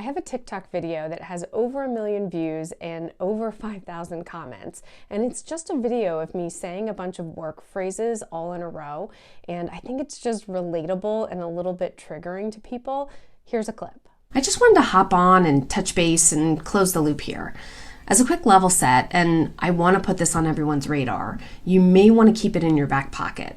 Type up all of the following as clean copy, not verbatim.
I have a TikTok video that has over 1 million views and over 5,000 comments, and it's just a video of me saying a bunch of work phrases all in a row, and I think it's just relatable and a little bit triggering to people. Here's a clip. I just wanted to hop on and touch base and close the loop here. As a quick level set, and I want to put this on everyone's radar, you may want to keep it in your back pocket.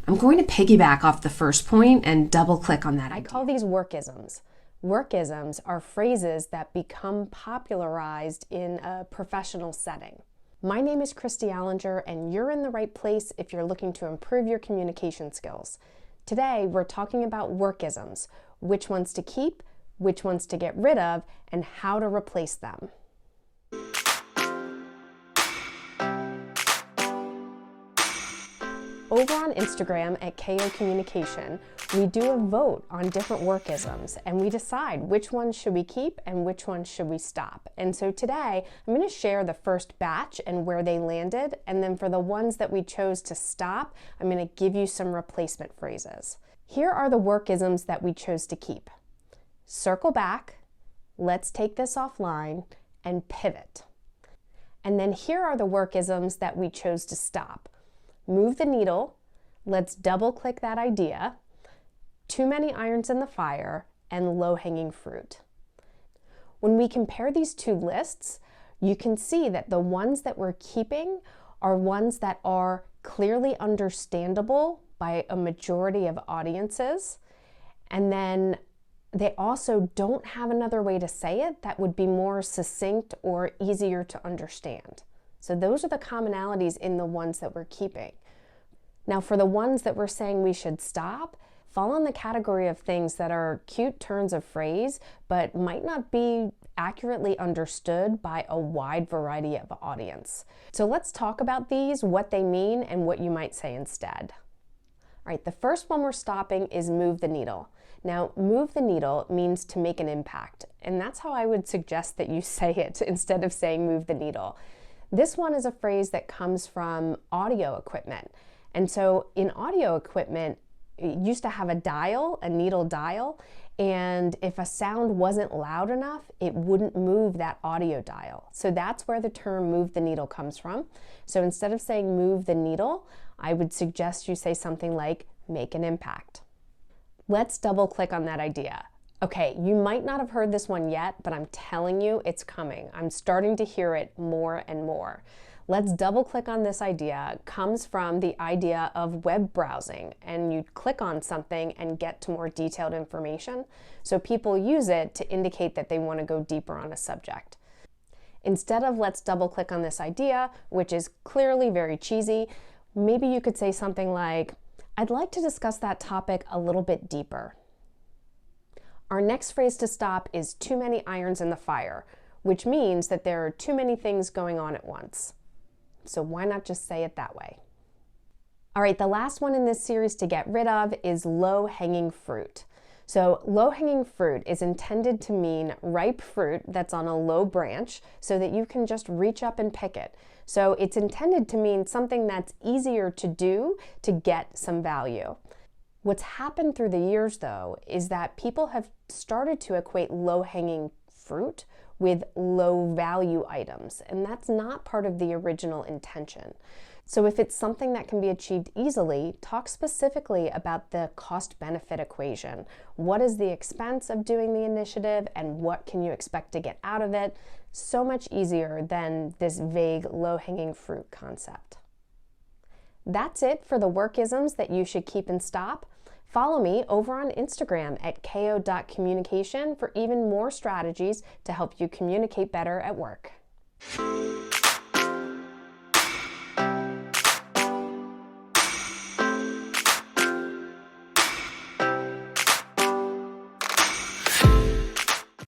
I'm going to piggyback off the first point and double click on that idea. I call these work-isms. Work-isms are phrases that become popularized in a professional setting. My name is Christy Allinger, and you're in the right place if you're looking to improve your communication skills. Today, we're talking about work-isms, which ones to keep, which ones to get rid of, and how to replace them. Over on Instagram at KO Communication, we do a vote on different work-isms, and we decide which ones should we keep and which ones should we stop. And so today, I'm going to share the first batch and where they landed, and then for the ones that we chose to stop, I'm going to give you some replacement phrases. Here are the work-isms that we chose to keep. Circle back, let's take this offline, and pivot. And then here are the work-isms that we chose to stop. Move the needle, let's double click that idea, too many irons in the fire, and low-hanging fruit. When we compare these two lists, you can see that the ones that we're keeping are ones that are clearly understandable by a majority of audiences, and then they also don't have another way to say it that would be more succinct or easier to understand. So those are the commonalities in the ones that we're keeping. Now for the ones that we're saying we should stop, fall in the category of things that are cute turns of phrase, but might not be accurately understood by a wide variety of audience. So let's talk about these, what they mean, and what you might say instead. All right, the first one we're stopping is move the needle. Now, move the needle means to make an impact, and that's how I would suggest that you say it instead of saying move the needle. This one is a phrase that comes from audio equipment. And so in audio equipment, it used to have a dial, a needle dial, and if a sound wasn't loud enough, it wouldn't move that audio dial. So that's where the term move the needle comes from. So instead of saying move the needle, I would suggest you say something like make an impact. Let's double click on that idea. Okay, you might not have heard this one yet, but I'm telling you it's coming. I'm starting to hear it more and more. Let's double click on this idea. It comes from the idea of web browsing, and you click on something and get to more detailed information. So people use it to indicate that they want to go deeper on a subject. Instead of let's double click on this idea, which is clearly very cheesy, maybe you could say something like, I'd like to discuss that topic a little bit deeper. Our next phrase to stop is too many irons in the fire, which means that there are too many things going on at once. So why not just say it that way? All right, the last one in this series to get rid of is low-hanging fruit. So low-hanging fruit is intended to mean ripe fruit that's on a low branch so that you can just reach up and pick it. So it's intended to mean something that's easier to do to get some value. What's happened through the years, though, is that people have started to equate low-hanging fruit with low-value items, and that's not part of the original intention. So if it's something that can be achieved easily, talk specifically about the cost-benefit equation. What is the expense of doing the initiative, and what can you expect to get out of it? So much easier than this vague low-hanging fruit concept. That's it for the work-isms that you should keep and stop. Follow me over on Instagram at ko.communication for even more strategies to help you communicate better at work.